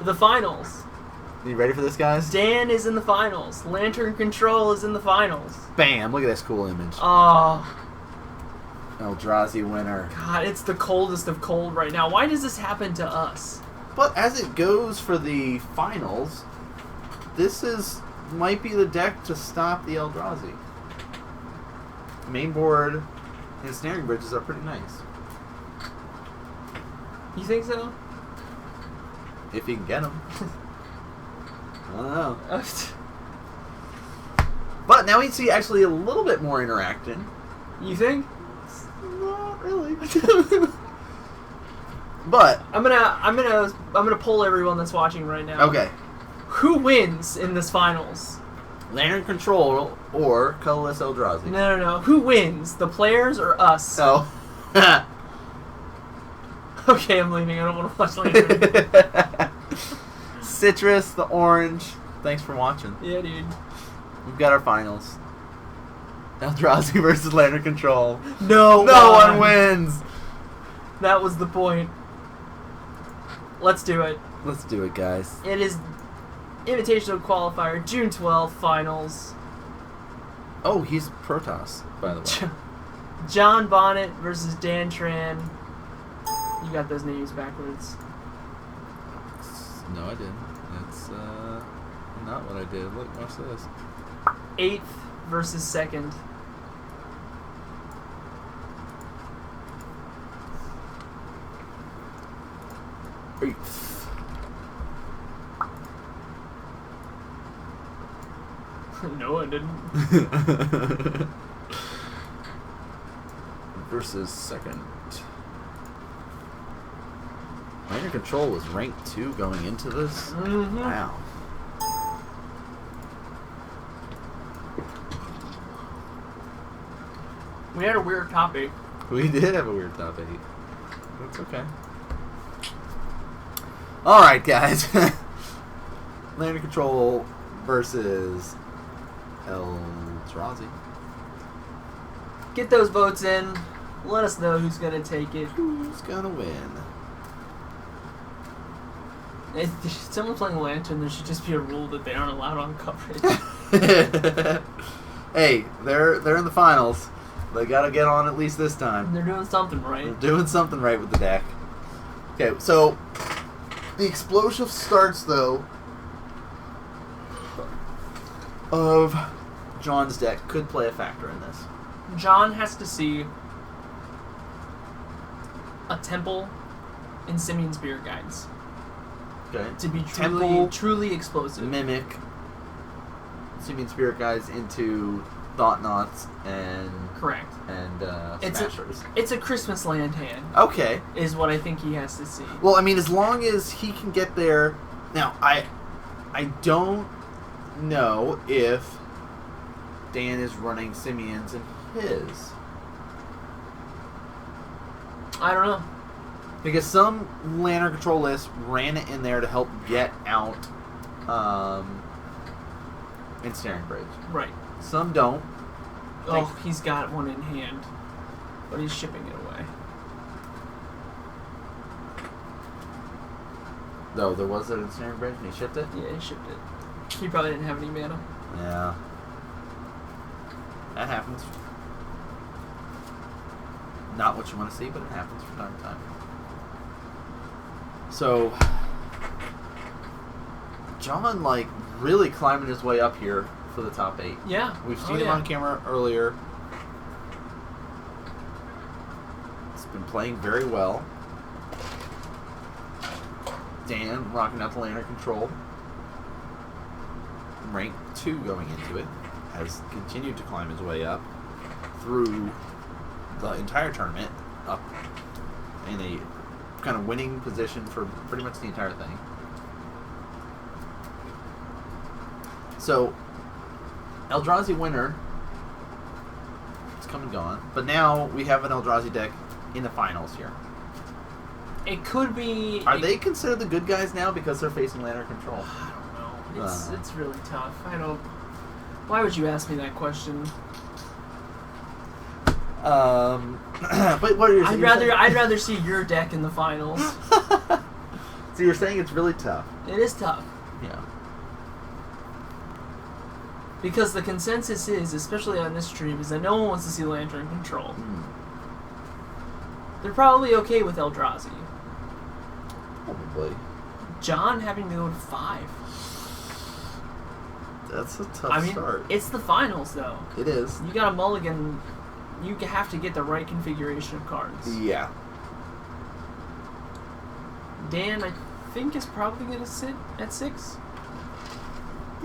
The finals. You ready for this, guys? Dan is in the finals. Lantern Control is in the finals. Bam! Look at this cool image. Oh. Eldrazi winner. God, it's the coldest of cold right now. Why does this happen to us? But as it goes for the finals, this might be the deck to stop the Eldrazi. Main board and snaring bridges are pretty nice. You think so? If you can get them. I don't know. But now we see actually a little bit more interacting. You think? Not really. But I'm gonna poll everyone that's watching right now. okay. Who wins in this finals? Lantern Control or colorless Eldrazi. No. Who wins? The players or us? Oh. Okay, I'm leaving. I don't want to watch Lantern. Citrus, the orange. Thanks for watching. Yeah, dude. We've got our finals. Eldrazi versus Lantern Control. No one wins. That was the point. Let's do it. Let's do it, guys. It is Invitational Qualifier, June 12th, finals. Oh, he's Protoss, by the way. John Bonnet versus Dan Tran. You got those names backwards. No, I didn't. That's not what I did. Look, watch this. 8th versus 2nd. No, I didn't. Versus 2nd. Lantern Control was ranked 2 going into this? Mm-hmm. Wow. We had a weird topic. We did have a weird top 8. That's okay. Alright, guys. Lantern Control versus Eldrazi. Get those votes in. Let us know who's going to take it. Who's gonna win? If someone's playing Lantern, there should just be a rule that they aren't allowed on coverage. Hey, they're in the finals. They gotta get on at least this time. They're doing something right. They're doing something right with the deck. Okay, so the explosive starts though of John's deck could play a factor in this. John has to see a Temple and Simian Spirit Guides Okay. to be Temple, truly explosive. Mimic, Simian Spirit Guides into Thought Knots and Correct. And It's Smashers. It's a Christmas land hand. Okay. Is what I think he has to see. Well, I mean, as long as he can get there. Now, I don't know if Dan is running Simians in his. I don't know. Because some Lantern Control lists ran it in there to help get out Ensnaring Bridge. Right. Some don't. Oh, he's got one in hand, but he's shipping it away. No, there was an Ensnaring Bridge and he shipped it? Yeah, he shipped it. He probably didn't have any mana. Yeah. That happens. Not what you want to see, but it happens from time to time. So, John, like, really climbing his way up here for the top 8. Yeah. We've seen him on camera earlier. It's been playing very well. Dan rocking out the Lantern Control. Rank 2 going into it. Has continued to climb his way up through the entire tournament, up in a kind of winning position for pretty much the entire thing. So, Eldrazi winner, it's come and gone, but now we have an Eldrazi deck in the finals here. It could be... Are they considered the good guys now because they're facing Lantern Control? I don't know. It's really tough. I don't... Why would you ask me that question? But what are your... I'd rather see your deck in the finals. So you're saying it's really tough. It is tough. Yeah. Because the consensus is, especially on this stream, is that no one wants to see Lantern control. They're probably okay with Eldrazi. Probably. John having to go to 5. That's a tough start. It's the finals, though. It is. You got a mulligan. You have to get the right configuration of cards. Yeah. Dan, I think, is probably going to sit at 6.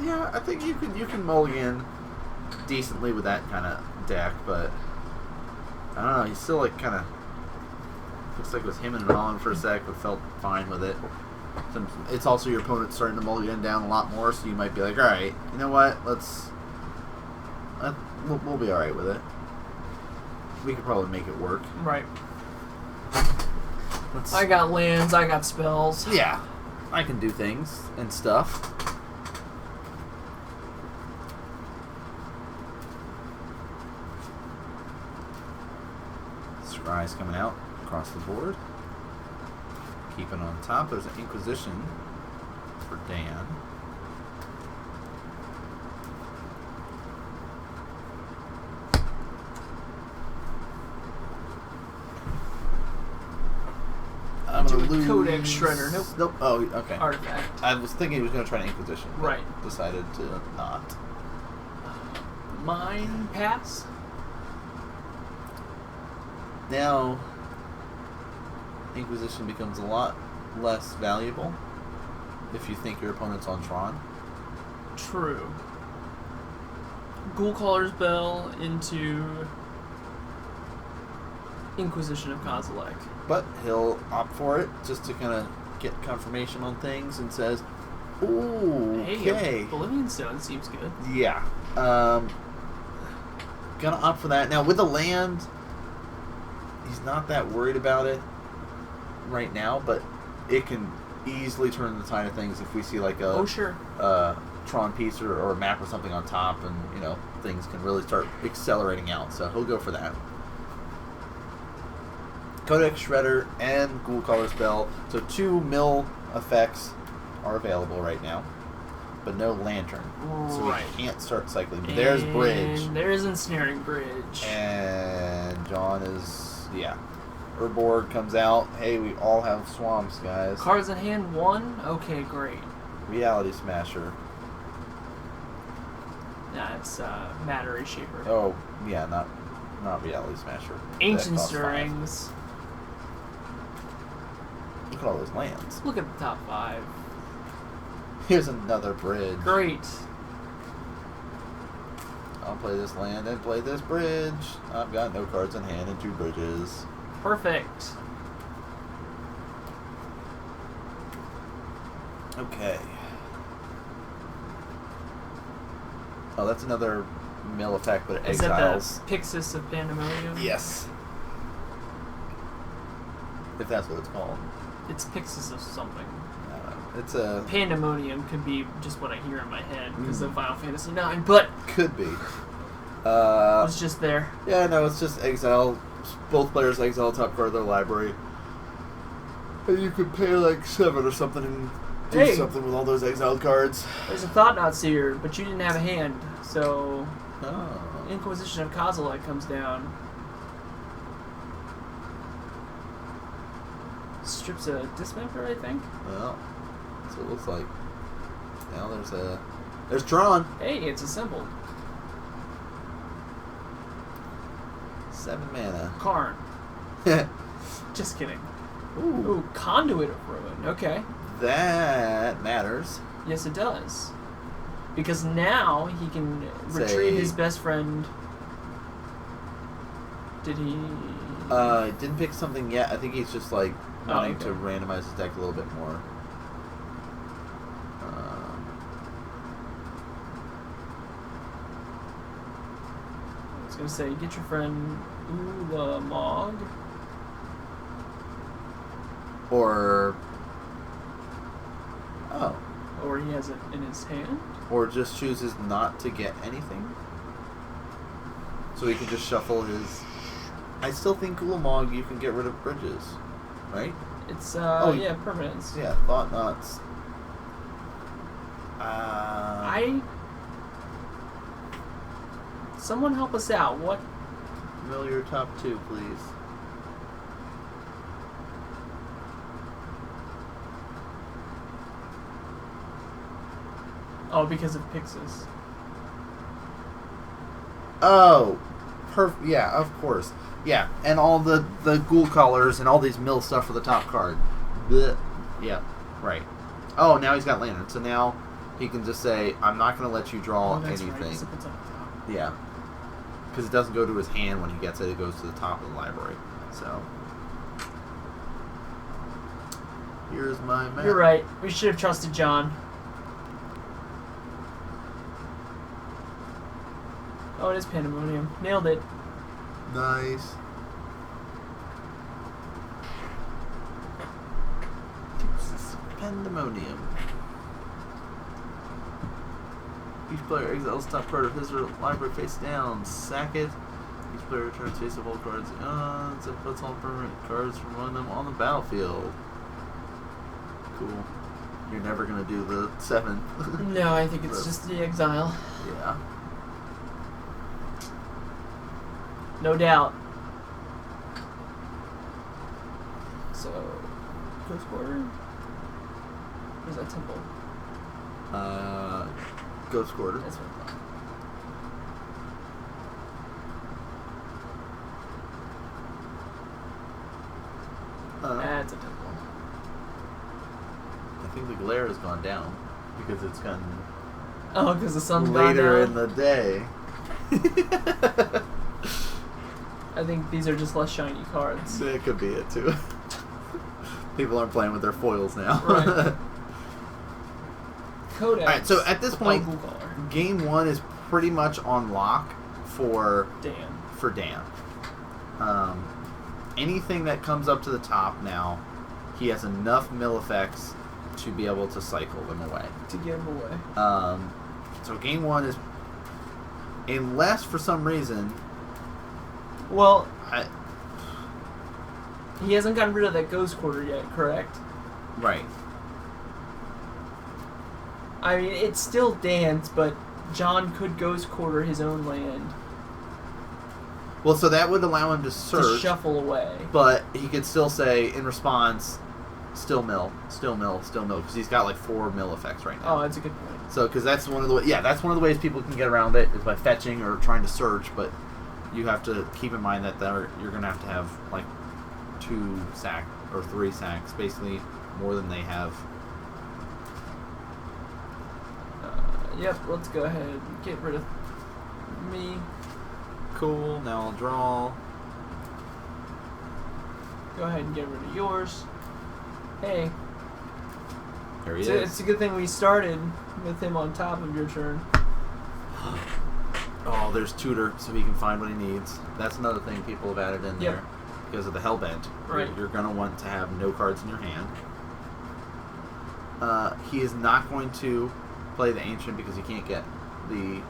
Yeah, I think you can mulligan decently with that kind of deck, but I don't know. He's still like kind of looks like it was him and on for a sec, but felt fine with it. It's also your opponent starting to mulligan down a lot more, so you might be like, all right, you know what? We'll be all right with it. We could probably make it work. Right. I got lands. I got spells. Yeah, I can do things and stuff. Scry's coming out across the board. Keeping on top, there's an Inquisition for Dan. I'm going to lose. Codex Shredder. Nope. Oh, okay. Artifact. I was thinking he was going to try an Inquisition. But right. Decided to not. Mine pass. Now, Inquisition becomes a lot less valuable if you think your opponent's on Tron. True. Ghoul Caller's Bell into Inquisition of Kozilek. But he'll opt for it just to kind of get confirmation on things and says, ooh, hey, okay. Oblivion Stone seems good. Yeah. Gonna opt for that. Now, with the land, he's not that worried about it right now, but it can easily turn the tide of things if we see like a Tron piece or a map or something on top, and you know things can really start accelerating out. So he'll go for that. Codex Shredder and Ghoul Caller's Bell. So 2 mill effects are available right now, but no Lantern. So we can't start cycling. But there's Bridge. There's Ensnaring Bridge. And John is, yeah. Urborg comes out. Hey, we all have swamps, guys. Cards in hand 1? Okay, great. Reality Smasher. That's Matter Reshaper. Oh, yeah, not Reality Smasher. Ancient Stirrings. Look at all those lands. Look at the top 5. Here's another bridge. Great. I'll play this land and play this bridge. I've got no cards in hand and 2 bridges. Perfect. Okay. Oh, that's another mill effect, but it exiles. Is that the Pixis of Pandemonium? Yes. If that's what it's called. It's Pixis of something. It's a... Pandemonium could be just what I hear in my head because of Final Fantasy IX, but... Could be. It's just there. Yeah, no, it's just exile. Both players exile top card of their library. And you could pay like 7 or something and do something with all those exiled cards. There's a Thought-Knot Seer, but you didn't have a hand, so... Oh. Inquisition of Kozilek comes down. Strips a Dismember, I think? Well, that's what it looks like. Now there's Tron. Hey, it's assembled. 7 mana. Karn. Just kidding. Ooh. Ooh, Conduit of Ruin. Okay. That matters. Yes, it does. Because now he can retrieve his best friend. Did he... Didn't pick something yet. I think he's just like wanting to randomize his deck a little bit more. I was going to say, get your friend Ulamog. Or... Oh. Or he has it in his hand. Or just chooses not to get anything. So he can just shuffle his... I still think Ulamog you can get rid of bridges, right? It's Oh, yeah, permanents. Yeah, thought knots. Someone help us out. What? Mill your top 2, please. Oh, because of Pixis. Oh, yeah, of course. Yeah, and all the ghoul colors and all these mill stuff for the top card. Blech. Yeah, right. Oh, now he's got Lantern, so now he can just say, I'm not going to let you draw anything. Right, 'cause it puts it on top. Yeah. Because it doesn't go to his hand when he gets it, it goes to the top of the library. So, here's my map. You're right. We should have trusted John. Oh, it is Pandemonium. Nailed it. Nice. Pandemonium. Each player exiles the top card of his or her library face down. Sack it. Each player returns face of all cards and puts all permanent cards from one of them on the battlefield. Cool. You're never gonna do the 7. No, I think it's just the exile. Yeah. No doubt. So, Ghost Quarter? Or is that Temple? Ghost Quarter. That's what I thought. That's a Temple. I think the glare has gone down because it's gotten Oh, because the sun's gone later down? in the day. I think these are just less shiny cards. It could be it too. People aren't playing with their foils now. Right. Codex. Alright, so at this point, Blue color. game 1 is pretty much on lock for Dan. Anything that comes up to the top now, he has enough mill effects to be able to cycle them away. To give them away. So game 1 is, unless for some reason, Well, he hasn't gotten rid of that Ghost Quarter yet, correct? right. I mean, it's still Dan's, but John could Ghost Quarter his own land Well, so that would allow him to to search, shuffle away. but he could still say in response, still mill, because he's got like 4 mill effects right now. Oh, that's a good point. So, because that's one of the that's one of the ways people can get around it is by fetching or trying to search, but you have to keep in mind that you're going to have like 2 sack or 3 sacks, basically more than they have. Yep, let's go ahead and get rid of me. Cool. Now I'll draw. Go ahead and get rid of yours. Hey, There he it's is. a good thing we started with him on top of your turn. Oh, there's Tutor, so he can find what he needs. That's another thing people have added in Yep. there because of the Hellbent. Right. You're going to want to have no cards in your hand. He is not going to play the Ancient because he can't get the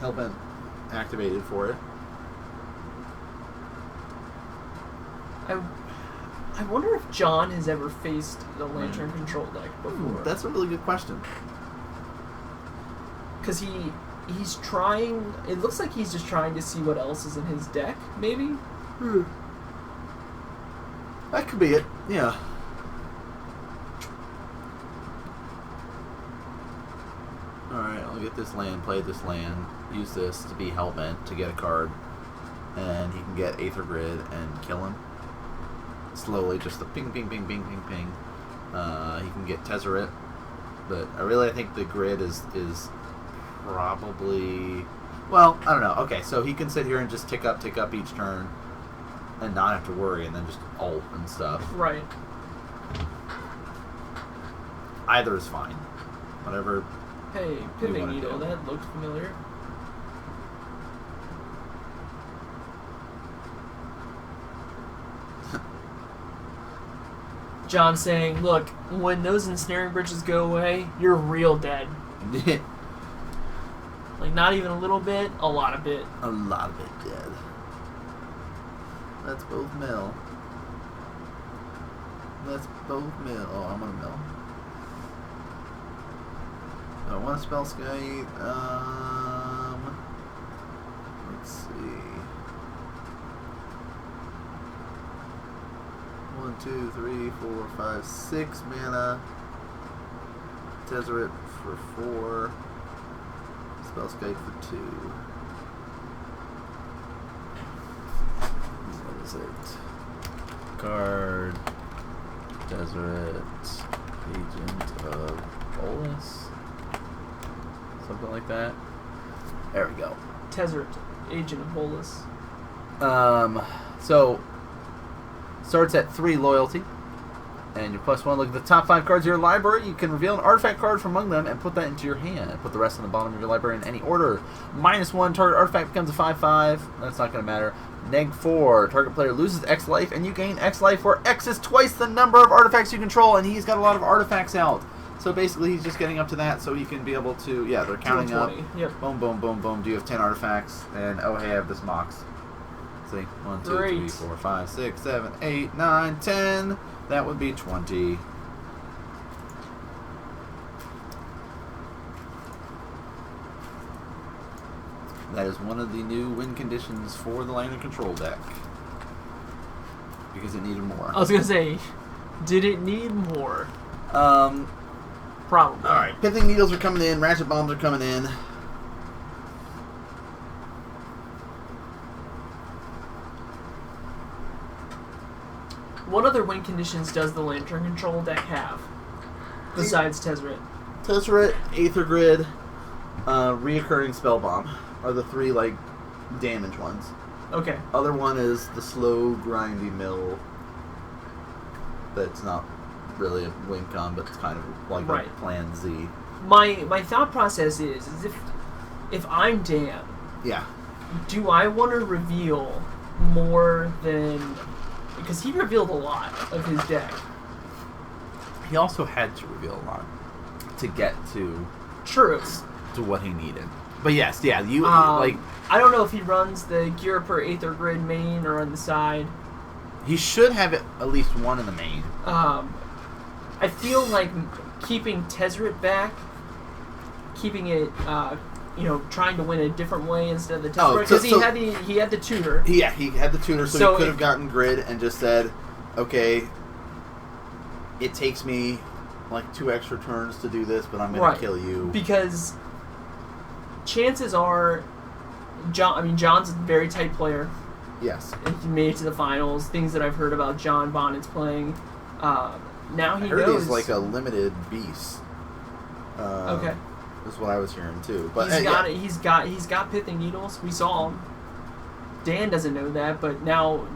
Hellbent activated for it. I wonder if John has ever faced the Lantern Control deck before. That's a really good question. Because he's trying... It looks like he's just trying to see what else is in his deck, maybe? That could be it. Yeah. Alright, I'll get this land, play this land, use this to be Hellbent to get a card, and he can get Aether Grid and kill him. Slowly, just the ping, ping, ping, ping, ping, ping. He can get Tezzeret, but I think the grid is probably... Well, I don't know. Okay, so he can sit here and just tick up each turn and not have to worry, and then just ult and stuff. Right. Either is fine. Whatever. Hey, You Pivot wanna Needle, do. that looked familiar. John saying, look, when those ensnaring bridges go away, you're real dead. Like, not even a little bit, a lot of bit. A lot of it dead. That's both mill. Let's both mill. Oh, I'm gonna mill. I don't want to spell skate. Let's see. 1, 2, 3, 4, 5, 6 mana. Tezzeret for 4. Spell skate for 2. What is it? Card. Tezzeret. Agent of Bolus. Something like that. There we go. Tezzeret, Agent of Bolus. So starts at 3 loyalty, and you +1. Look at the top 5 cards of your library. You can reveal an artifact card from among them and put that into your hand. Put the rest on the bottom of your library in any order. -1, target artifact becomes a 5/5. That's not going to matter. -4, target player loses X life, and you gain X life, where X is twice the number of artifacts you control, and he's got a lot of artifacts out. So basically, he's just getting up to that so he can be able to, yeah, they're counting up. Yep. Boom, boom, boom, boom. Do you have 10 artifacts? And, oh, hey, I have this Mox. See? 1, 2, 3, 4, 5, 6, 7, 8, 9, 10. That would be 20. That is one of the new win conditions for the Land and Control deck. Because it needed more. I was going to say, did it need more? Probably. Alright, Pithing Needles are coming in, Ratchet Bombs are coming in. What other win conditions does the Lantern Control deck have? Besides Tezzeret? Tezzeret, Aether Grid, Reoccurring Spell Bomb are the 3, like, damage ones. Okay. Other one is the slow, grindy mill. That's not really a win con, but it's kind of like a Plan Z. My thought process is if I'm Dan, yeah, do I want to reveal more than, because he revealed a lot of his deck. He also had to reveal a lot to get to what he needed. But yes, yeah, you like. I don't know if he runs the Gear per Aether Grid main or on the side. He should have at least one in the main. I feel like keeping Tezzeret back, keeping it, trying to win a different way instead of the Tezzeret, because he had the tutor. Yeah, he had the tutor, so he could have gotten grid and just said, okay, it takes me like 2 extra turns to do this, but I'm going to kill you. Because chances are, John's a very tight player. Yes. And he made it to the finals. Things that I've heard about John Bonnet's playing. Now he knows. He's like a limited beast. Okay. Is what I was hearing too. But he's got Pithing Needles. We saw him. Dan doesn't know that, but now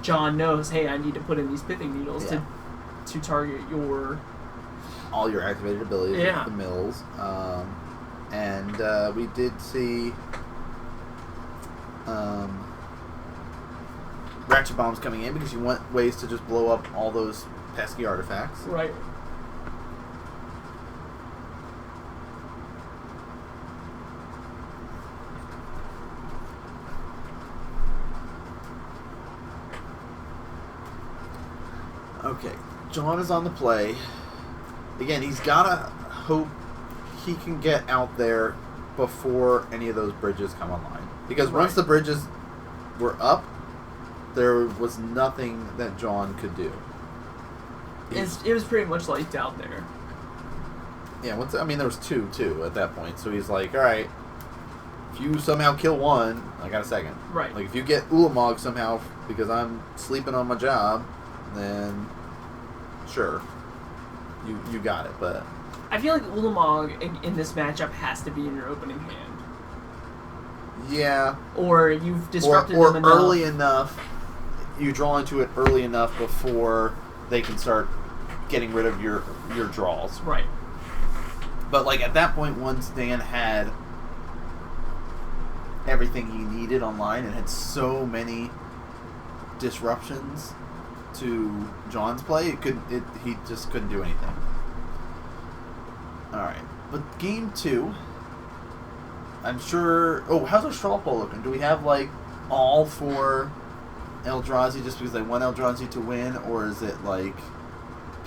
John knows. Hey, I need to put in these Pithing Needles to target all your activated abilities. Yeah. With the mills. And we did see Ratchet Bombs coming in because you want ways to just blow up all those pesky artifacts. Right. Okay, John is on the play. Again, he's got to hope he can get out there before any of those bridges come online. Because once the bridges were up, there was nothing that John could do. It was pretty much like out there. Yeah, there was 2 too at that point. So he's like, all right, if you somehow kill one, I got a second. Right. Like if you get Ulamog somehow because I'm sleeping on my job, then sure, you got it. But I feel like Ulamog in this matchup has to be in your opening hand. Yeah. Or you've disrupted them enough. Early enough. You draw into it early enough before they can start getting rid of your draws. Right. But like at that point, once Dan had everything he needed online and had so many disruptions to John's play, he just couldn't do anything. All right, but game 2, I'm sure. Oh, how's our straw poll looking? Do we have like all 4 Eldrazi just because they want Eldrazi to win, or is it like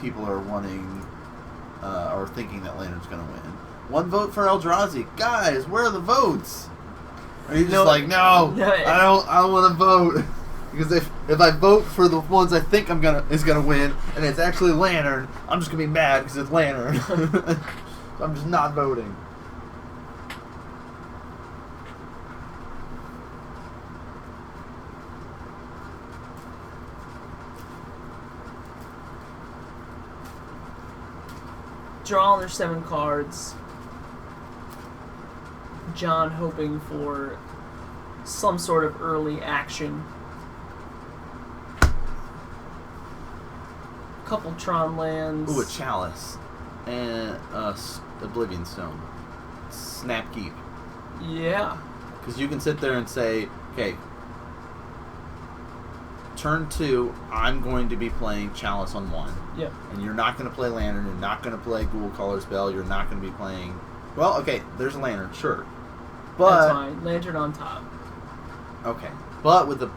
people are wanting or thinking that Lantern's going to win. 1 vote for Eldrazi. Guys, where are the votes? Are you just like, no, I don't want to vote. Because if I vote for the ones I think is gonna win, and it's actually Lantern, I'm just gonna be mad because it's Lantern. So I'm just not voting. Draw their 7 cards. John hoping for some sort of early action. Couple Tron lands. Ooh, a Chalice. And Oblivion Stone. Snap Keep. Yeah. Because you can sit there and say, okay, turn 2, I'm going to be playing Chalice on 1. Yep. And you're not going to play Lantern, you're not going to play Ghoul Color Spell, you're not going to be playing... Well, okay, there's a Lantern, sure. But, that's fine. Lantern on top. Okay. But with the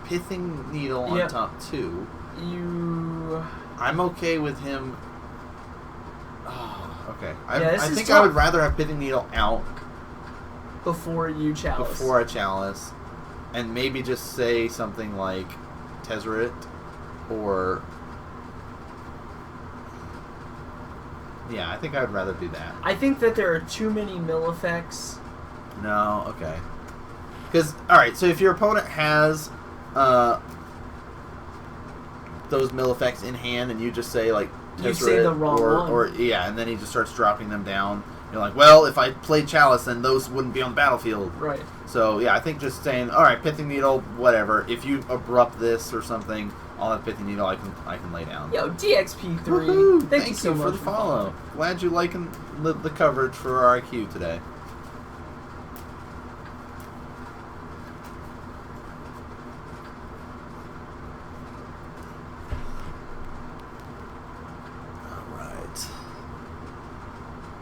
Pithing Needle on top too, I'm okay with him. Oh, okay. I think I would rather have Pithing Needle out before you Chalice. Before I Chalice, and maybe just say something like Tezzeret or. Yeah, I think I'd rather do that. I think that there are too many mill effects. No, okay. Because, alright, so if your opponent has those mill effects in hand and you just say, like, Tezzeret, you say the wrong one. Or, yeah, and then he just starts dropping them down. You're like, well, if I played Chalice, then those wouldn't be on the battlefield. Right. So, yeah, I think just saying, alright, Pithing Needle, whatever. If you abrupt this or something, I'll have Pithing Needle I can lay down. Yo, DXP3. Woohoo! Thank you so much for the follow. Glad you liking the coverage for our IQ today.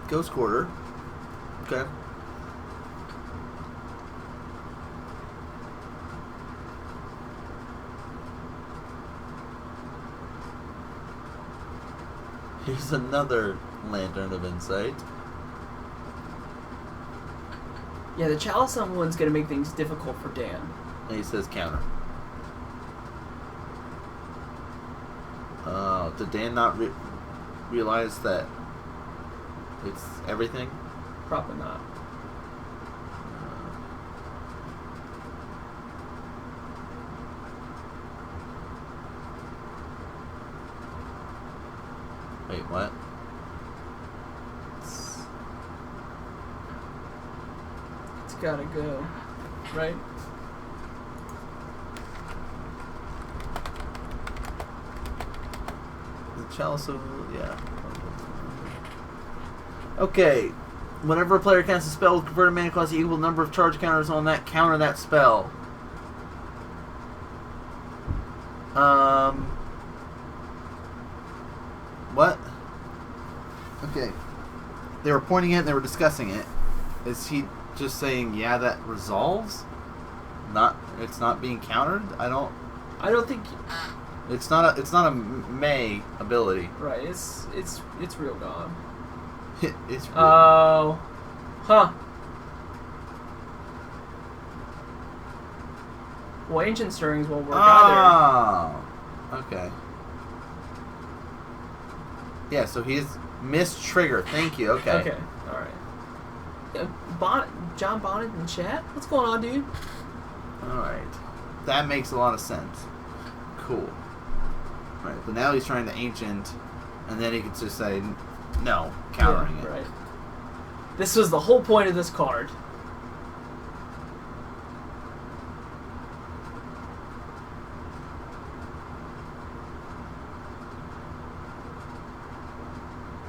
Ghost Quarter. Okay. Here's another Lantern of Insight. Yeah, the Chalice on one's going to make things difficult for Dan. And he says counter. Did Dan not realize that it's everything? Probably not. Wait, what? It's gotta go, right? The Chalice of... yeah. Okay. Whenever a player casts a spell with converted mana cost equal number of charge counters on that, counter that spell. What? Okay. They were pointing it and they were discussing it. Is he just saying, yeah, that resolves? It's not being countered? I don't think... It's not a May ability. Right, it's real gone. It's real. Oh. Huh. Well, Ancient Stirrings won't work either. Okay. Yeah, so he's missed trigger. Thank you. Okay. Okay. All right. Yeah, John Bonnet in chat. What's going on, dude? All right. That makes a lot of sense. Cool. Right, but now he's trying to Ancient, and then he could just say no, countering it. Right. This was the whole point of this card.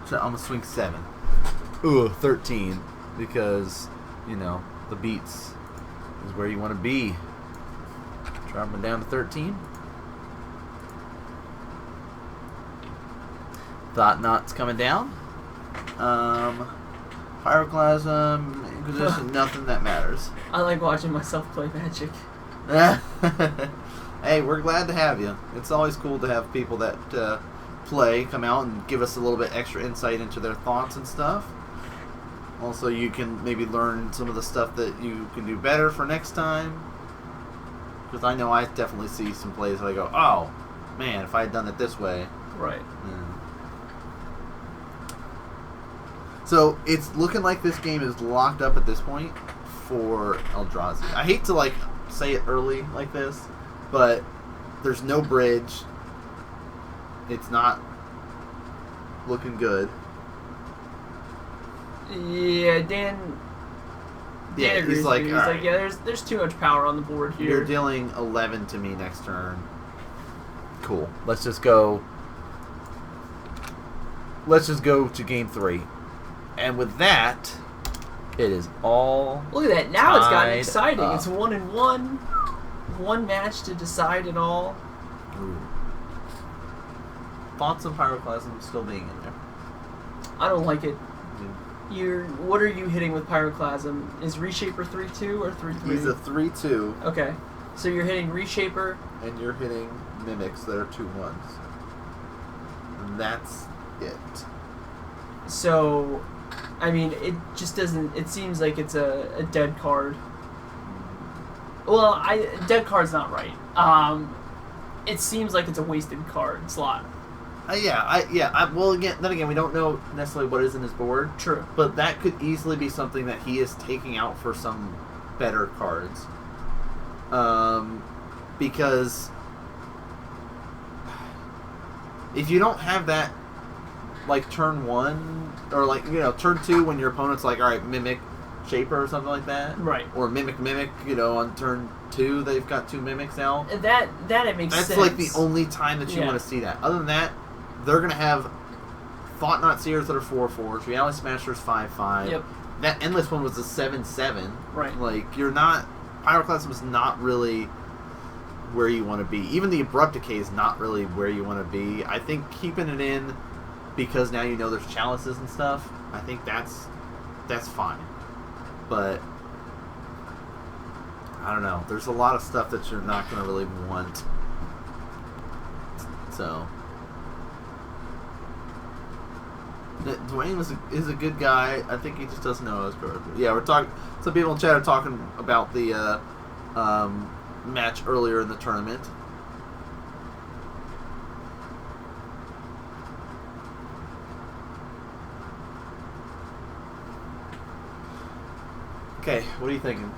So I'm gonna swing 7. Ooh, 13, because the beats is where you want to be. Dropping down to 13. Thought Knot's coming down. Pyroclasm, Inquisition, nothing that matters. I like watching myself play Magic. Hey, we're glad to have you. It's always cool to have people that play come out and give us a little bit extra insight into their thoughts and stuff. Also, you can maybe learn some of the stuff that you can do better for next time. Because I know I definitely see some plays that I go, oh, man, if I had done it this way. Right. Yeah. So, it's looking like this game is locked up at this point for Eldrazi. I hate to, like, say it early like this, but there's no bridge. It's not looking good. Yeah, Dan agrees he's like, he's like, yeah, there's too much power on the board here. You're dealing 11 to me next turn. Cool. Let's just go to game 3. And with that, it is all Look at that. Now it's gotten tied exciting. up. It's 1-1. One match to decide it all. Ooh. Thoughts of Pyroclasm still being in there? I don't like it. What are you hitting with Pyroclasm? Is Reshaper 3/2 or 3/3? He's a 3/2. Okay. So you're hitting Reshaper. And you're hitting Mimics that are 2/1s. And that's it. So, I mean, it just doesn't... It seems like it's a dead card. Well, dead card's not right. It seems like it's a wasted card slot. Well, then again, we don't know necessarily what is in his board. True. But that could easily be something that he is taking out for some better cards. Because if you don't have that, like, turn 1, or, like, turn 2 when your opponent's like, alright, Mimic Shaper or something like that. Right. Or Mimic, on turn 2, they've got 2 Mimics out. That it makes sense. That's, like, the only time that you want to see that. Other than that, they're going to have Thought Knot Seers that are 4/4s, Reality Smashers 5/5. Yep. That Endless one was a 7/7. Right. Like, you're not... Pyroclasm is not really where you want to be. Even the Abrupt Decay is not really where you want to be. I think keeping it in because now you know there's chalices and stuff, I think that's fine. But I don't know. There's a lot of stuff that you're not going to really want. So Dwayne is a good guy. I think he just doesn't know his cards. Yeah, we're talking. Some people in chat are talking about the match earlier in the tournament. Okay, what are you thinking?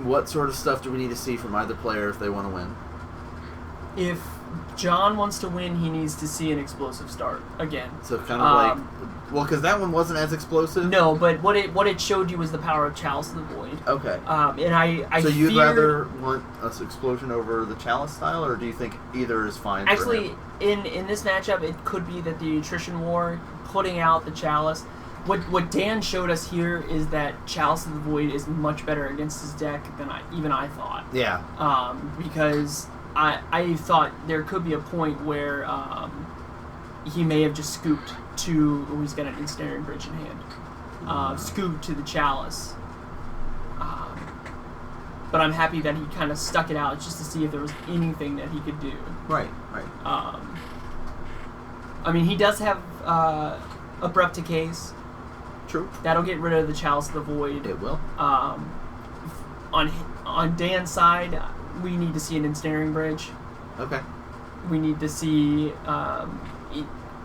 What sort of stuff do we need to see from either player if they want to win? If John wants to win, he needs to see an explosive start again. So kind of because that one wasn't as explosive. No, but what it showed you was the power of Chalice of the Void. Okay. And I so you'd rather want an explosion over the Chalice style, or do you think either is fine? Actually, for him? in this matchup, it could be that the Attrition War putting out the Chalice. What Dan showed us here is that Chalice of the Void is much better against his deck than I thought. Yeah. Because I thought there could be a point where he may have just scooped to... Oh, he's got an Ensnaring Bridge in hand. Scooped to the Chalice. But I'm happy that he kind of stuck it out just to see if there was anything that he could do. Right. I mean, he does have Abrupt Decays. True. That'll get rid of the Chalice of the Void. It will. On Dan's side, we need to see an Ensnaring Bridge. Okay. We need to see,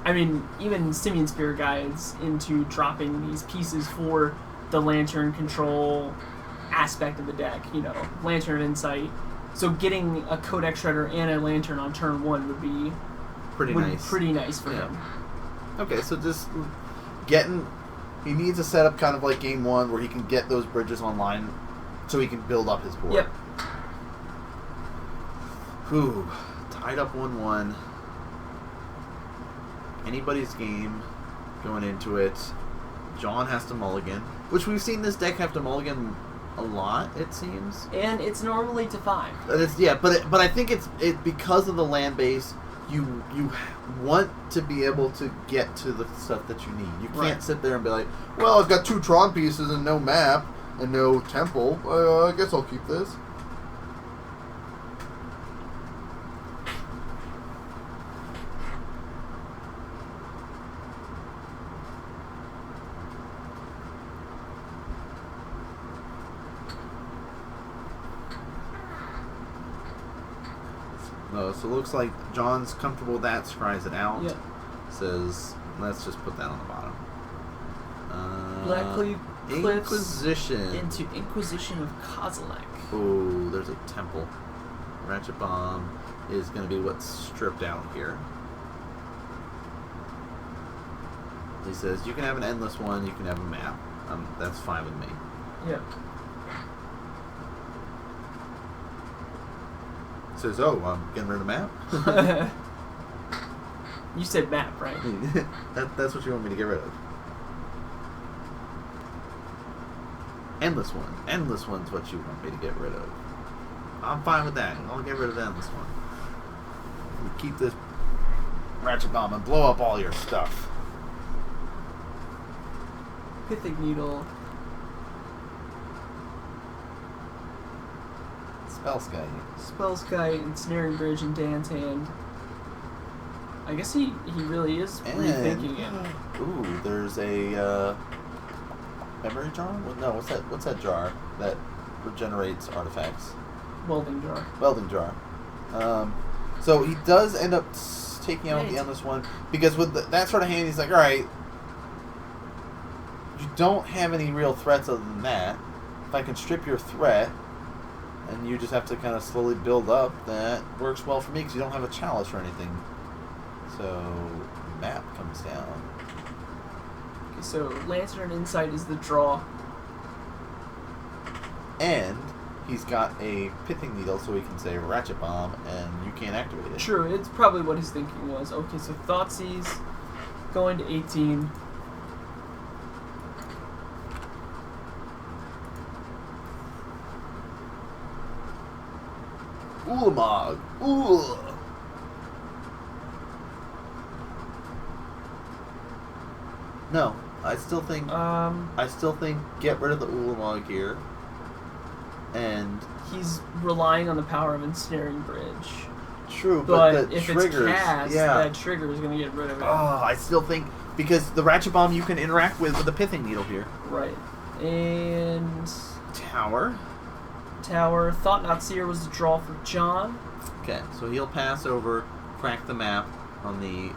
even Simian Spear guides into dropping these pieces for the Lantern control aspect of the deck. Lantern Insight. So getting a Codex Shredder and a Lantern on turn 1 would be pretty nice for him. Okay, so just getting... He needs a setup kind of like game 1 where he can get those bridges online so he can build up his board. Yep. Whew. Tied up 1-1. Anybody's game going into it. John has to mulligan, which we've seen this deck have to mulligan a lot, it seems. And it's normally to 5. But I think it's because of the land base. You want to be able to get to the stuff that you need. You can't sit there and be like, well, I've got 2 Tron pieces and no map and no temple. I guess I'll keep this. No, so it looks like John's comfortable with that, scries it out. Yep. Says, let's just put that on the bottom. Black Cliffs Inquisition. into Inquisition of Kozilek. Oh, there's a temple. Ratchet Bomb is going to be what's stripped out here. He says, you can have an endless one, you can have a map. That's fine with me. Yep. Says, oh, I'm getting rid of the map? You said map, right? That's what you want me to get rid of. Endless one. Endless one's what you want me to get rid of. I'm fine with that. I'll get rid of the endless one. You keep this Ratchet Bomb and blow up all your stuff. Pithing Needle. Spellskite, Ensnaring Bridge, and Dan's Hand. I guess he really is rethinking it. Ooh, there's a memory jar? No, what's that jar that regenerates artifacts? Welding jar. Welding jar. So he does end up taking out the endless one because with that sort of hand, he's like, all right, you don't have any real threats other than that. If I can strip your threat, and you just have to kind of slowly build up, that works well for me because you don't have a chalice or anything. So map comes down. Okay, so Lantern Insight is the draw. And he's got a Pithing Needle, so he can say Ratchet Bomb, and you can't activate it. True, it's probably what his thinking was. Okay, so Thoughtseize, going to 18. Ulamog. Ooh. No, I still think get rid of the Ulamog here. And he's relying on the power of Ensnaring Bridge. True, but the if triggers, it's cast, that trigger is going to get rid of it. Oh, I still think because the Ratchet Bomb you can interact with the Pithing Needle here. Right. And Tower. Thought Not Seer was the draw for John. Okay, so he'll pass over, crack the map on the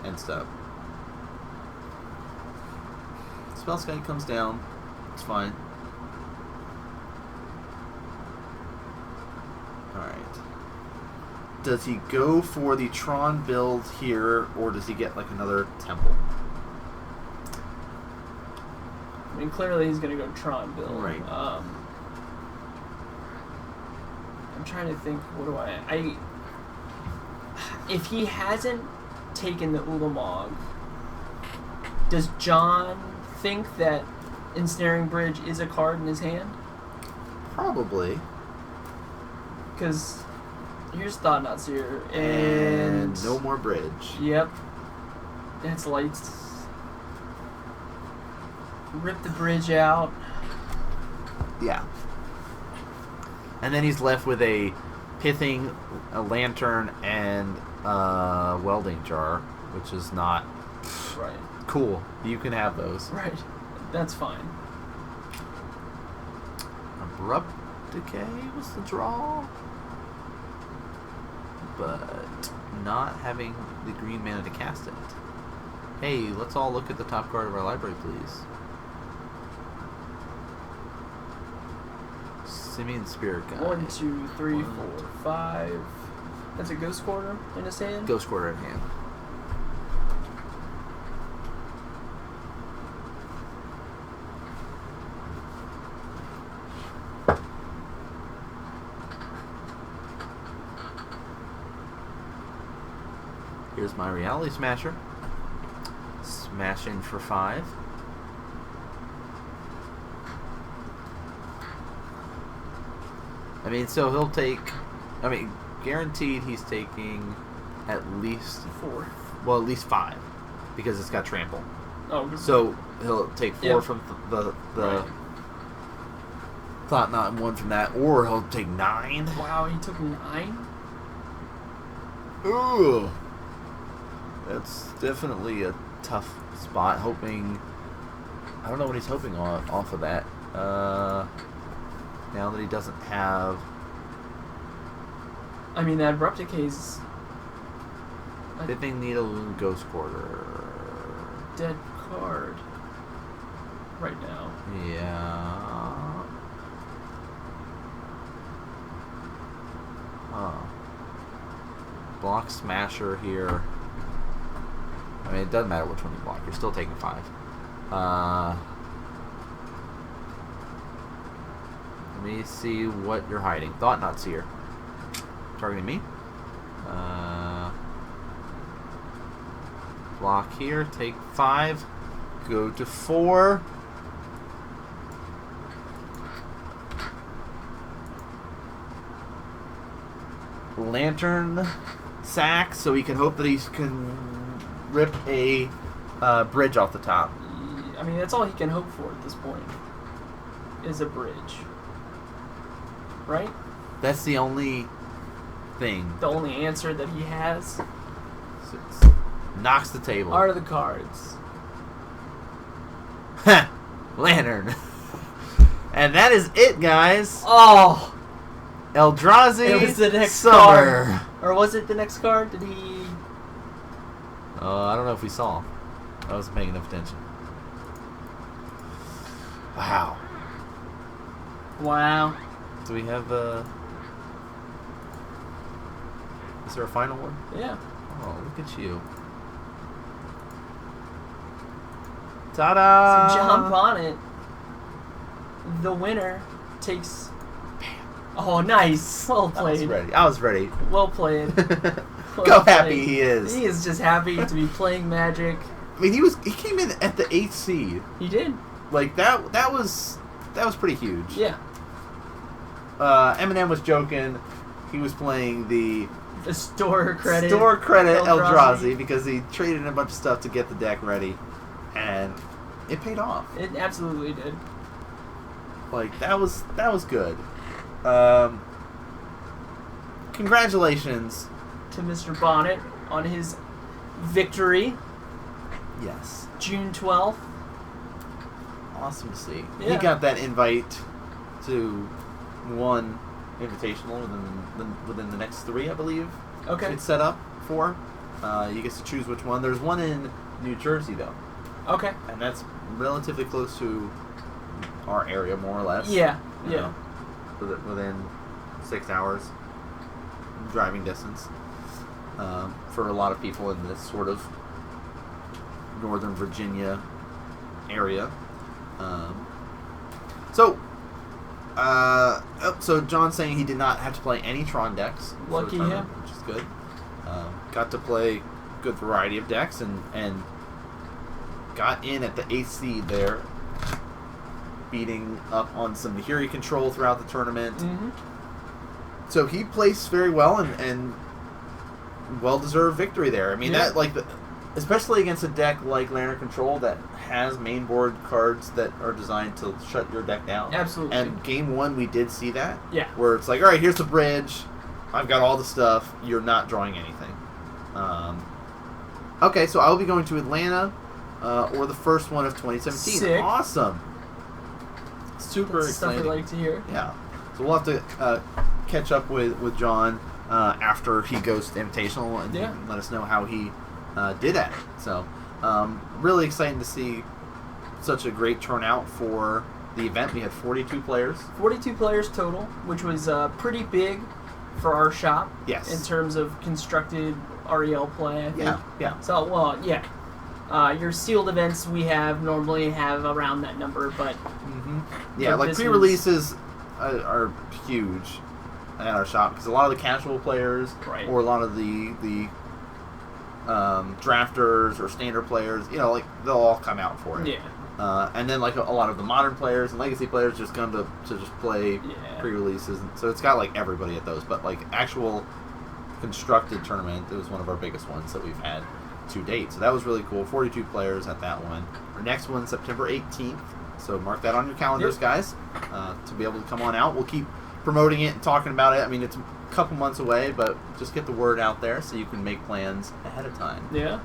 end step. Spellskite comes down. It's fine. Alright. Does he go for the Tron build here, or does he get like another temple? I mean, clearly he's going to go Tron build. Right. I'm trying to think, what do I... If he hasn't taken the Ulamog, does John think that Ensnaring Bridge is a card in his hand? Probably. Because here's Thought Not Seer, and no more bridge. Yep. That's lights. Rip the bridge out. Yeah. And then he's left with a Pithing, a Lantern, and a Welding Jar, which is not right. Cool. You can have those. Right. That's fine. Abrupt Decay was the draw, but not having the green mana to cast it. Hey, let's all look at the top card of our library, please. Simian Spirit Guide. 1, 2, 3, 4, 5. That's a Ghost Quarter in his hand? Ghost Quarter in hand. Here's my Reality Smasher. Smashing for 5. I mean, so he'll take... I mean, guaranteed he's taking at least 4. Well, at least 5. Because it's got Trample. Oh, good. So he'll take 4 from the right. Thought Not and 1 from that. Or he'll take 9. Wow, he took 9? Ooh. That's definitely a tough spot. Hoping... I don't know what he's hoping on off of that. Now that he doesn't have I mean, that Abrupt Decay's Pithing Needle, Ghost Quarter. dead card right now. Yeah. Huh. Block Smasher here. I mean, it doesn't matter which one you block. You're still taking 5. Let me see what you're hiding. Thought Not Seer. Targeting me. Block here. Take 5. Go to 4. Lantern sack, so he can hope that he can rip a bridge off the top. I mean, that's all he can hope for at this point, is a bridge. Right? That's the only thing. The only answer that he has Knocks the table. are the cards. Lantern. And that is it, guys. Oh! Eldrazi It was the next Summer. card. Or was it the next card? Did he... I don't know if we saw. I wasn't paying enough attention. Wow. Wow. Do we have is there a final one? Yeah. Oh, look at you. Ta-da! So jump on it. The winner takes... Oh, nice. Well played. I was ready. Well played. Well Go played. happy he is. He is just happy to be playing Magic. I mean, he came in at the 8th seed. He did. Like that was pretty huge. Yeah. Eminem was joking. He was playing the store credit Eldrazi because he traded in a bunch of stuff to get the deck ready, and it paid off. It absolutely did. Like that was good. Congratulations to Mr. Bonnet on his victory. Yes. June 12th. Awesome to see. Yeah. He got that invite to one invitational within the next 3, I believe. Okay. It's set up for. You get to choose which one. There's one in New Jersey though. Okay. And that's relatively close to our area, more or less. Yeah. You know, within 6 hours driving distance for a lot of people in this sort of Northern Virginia area. So John's saying he did not have to play any Tron decks. Lucky him. Which is good. Got to play a good variety of decks and got in at the 8th seed there, beating up on some Nahiri control throughout the tournament. Mm-hmm. So he placed very well and well-deserved victory there. I mean, that especially against a deck like Lantern Control that has main board cards that are designed to shut your deck down. Absolutely. And game 1 we did see that. Yeah. Where it's like, all right, here's the bridge. I've got all the stuff. You're not drawing anything. Okay, so I'll be going to Atlanta or the first one of 2017. Sick. Awesome. Super That's exciting. stuff we like to hear. Yeah. So we'll have to catch up with John after he goes to Invitational and he can let us know how he did at it. So really exciting to see such a great turnout for the event. We had 42 players. 42 players total, which was pretty big for our shop. Yes. In terms of constructed REL play, I think. Yeah. So, well, yeah. Your sealed events we normally have around that number, but... Mm-hmm. Yeah, but like pre-releases are huge at our shop because a lot of the casual players or a lot of the drafters or standard players, like they'll all come out for it. Yeah. And then like a lot of the modern players and legacy players just come to just play pre-releases. So it's got like everybody at those, but like actual constructed tournament, it was one of our biggest ones that we've had to date. So that was really cool. 42 players at that one. Our next one, September 18th. So mark that on your calendars, guys, to be able to come on out. We'll keep promoting it and talking about it. I mean, it's a couple months away, but just get the word out there so you can make plans ahead of time. Yeah.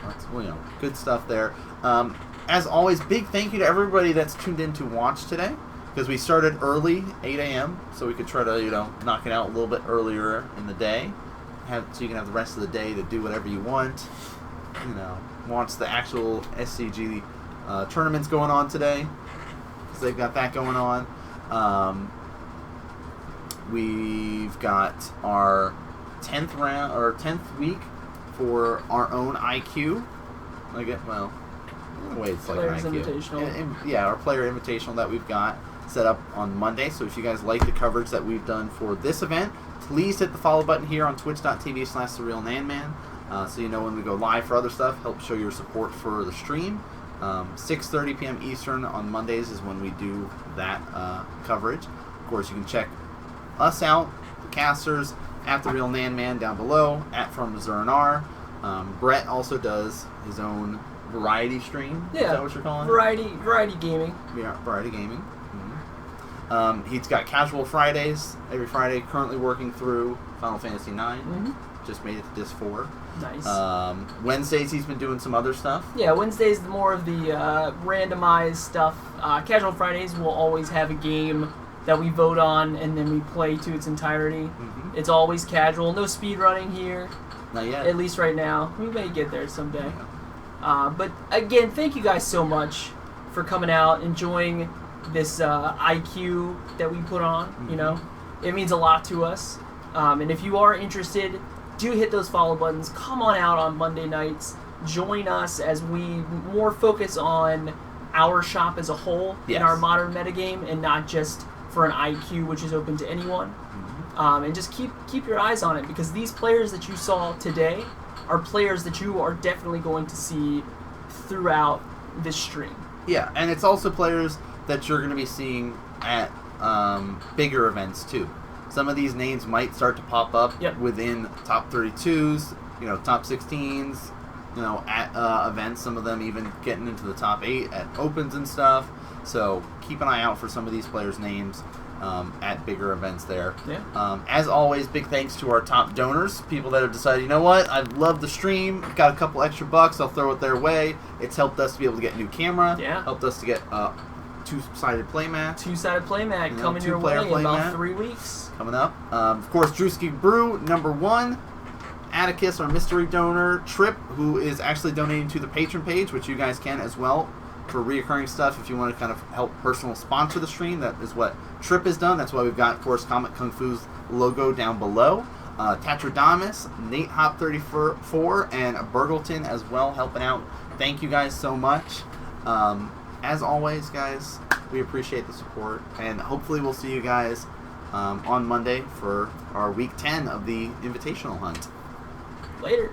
That's, good stuff there. As always, big thank you to everybody that's tuned in to watch today. because we started early, 8 a.m., so we could try to, knock it out a little bit earlier in the day, so you can have the rest of the day to do whatever you want. Watch the actual SCG tournaments going on today, because they've got that going on. We've got our 10th round or 10th week for our own IQ. In a way, it's like Players an IQ. Invitational. Our player invitational that we've got set up on Monday. So if you guys like the coverage that we've done for this event, please hit the follow button here on twitch.tv/TheRealNanMan. So you know when we go live for other stuff, help show your support for the stream. 6:30 p.m. Eastern on Mondays is when we do that coverage. Of course, you can check us out, the casters, at The Real NanMan down below, at From Zernar. Brett also does his own variety stream. Yeah. Is that what you're calling it? Variety gaming. Yeah, variety gaming. Mm-hmm. He's got Casual Fridays every Friday, currently working through Final Fantasy IX. Mm-hmm. Just made it to Disc 4. Nice. Wednesdays he's been doing some other stuff. Yeah, Wednesdays more of the randomized stuff. Casual Fridays will always have a game that we vote on and then we play to its entirety. Mm-hmm. It's always casual. No speed running here. Not yet. At least right now. We may get there someday. Yeah. But again, thank you guys so much for coming out, enjoying this IQ that we put on. Mm-hmm. It means a lot to us. And if you are interested, do hit those follow buttons. Come on out on Monday nights. Join us as we more focus on our shop as a whole in our modern metagame and not just for an IQ, which is open to anyone. Mm-hmm. And just keep your eyes on it, because these players that you saw today are players that you are definitely going to see throughout this stream. Yeah, and it's also players that you're going to be seeing at bigger events too. Some of these names might start to pop up within top 32s, top 16s, at events. Some of them even getting into the top 8 at opens and stuff. So keep an eye out for some of these players' names at bigger events there. Yeah. As always, big thanks to our top donors, people that have decided, you know what, I love the stream, got a couple extra bucks, I'll throw it their way. It's helped us to be able to get a new camera. Yeah. Helped us to get two-sided playmat. Two-sided playmat coming your way in about 3 weeks. Coming up. Of course, Drewski Brew, #1. Atticus, our mystery donor. Trip, who is actually donating to the Patreon page, which you guys can as well, for reoccurring stuff if you want to kind of help personal sponsor the stream. That is what Trip has done. That's why we've got, of course, Comic Kung Fu's logo down below. Tatradamus, Nate Hop 34, and Burgleton as well helping out. Thank you guys so much. As always, guys, we appreciate the support, and hopefully we'll see you guys on Monday for our week 10 of the Invitational Hunt. Later.